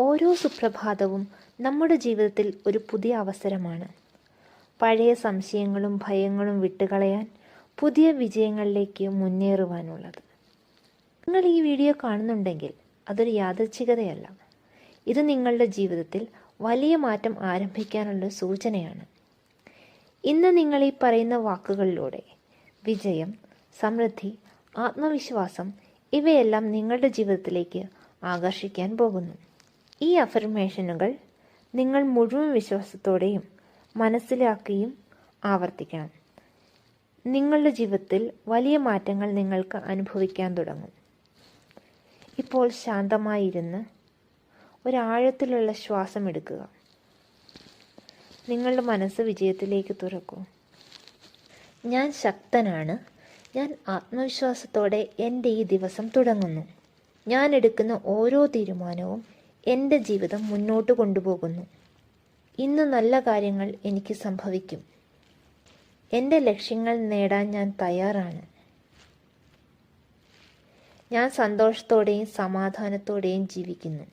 ഓരോ സുപ്രഭാതവും നമ്മുടെ ജീവിതത്തിൽ ഒരു പുതിയ അവസരമാണ്. പഴയ സംശയങ്ങളും ഭയങ്ങളും വിട്ടുകളയാൻ, പുതിയ വിജയങ്ങളിലേക്ക് മുന്നേറുവാനുള്ളത്. നിങ്ങൾ ഈ വീഡിയോ കാണുന്നുണ്ടെങ്കിൽ അതൊരു യാദൃച്ഛികതയല്ല. ഇത് നിങ്ങളുടെ ജീവിതത്തിൽ വലിയ മാറ്റം ആരംഭിക്കാനുള്ള സൂചനയാണ്. ഇന്ന് നിങ്ങൾ ഈ പറയുന്ന വാക്കുകളിലൂടെ വിജയം, സമൃദ്ധി, ആത്മവിശ്വാസം ഇവയെല്ലാം നിങ്ങളുടെ ജീവിതത്തിലേക്ക് ആകർഷിക്കാൻ പോകുന്നു. ഈ അഫർമേഷനുകൾ നിങ്ങൾ മുഴുവൻ വിശ്വാസത്തോടെയും മനസ്സിലാക്കിയും ആവർത്തിക്കണം. നിങ്ങളുടെ ജീവിതത്തിൽ വലിയ മാറ്റങ്ങൾ നിങ്ങൾക്ക് അനുഭവിക്കാൻ തുടങ്ങും. ഇപ്പോൾ ശാന്തമായിരുന്ന് ഒരാഴത്തിലുള്ള ശ്വാസം എടുക്കുക. നിങ്ങളുടെ മനസ്സ് വിജയത്തിലേക്ക് തുറക്കൂ. ഞാൻ ശക്തനാണ്. ഞാൻ ആത്മവിശ്വാസത്തോടെ എൻ്റെ ഈ ദിവസം തുടങ്ങുന്നു. ഞാൻ എടുക്കുന്ന ഓരോ തീരുമാനവും എൻ്റെ ജീവിതം മുന്നോട്ട് കൊണ്ടുപോകുന്നു. ഇന്ന് നല്ല കാര്യങ്ങൾ എനിക്ക് സംഭവിക്കും. എൻ്റെ ലക്ഷ്യങ്ങൾ നേടാൻ ഞാൻ തയ്യാറാണ്. ഞാൻ സന്തോഷത്തോടെയും സമാധാനത്തോടെയും ജീവിക്കുന്നു.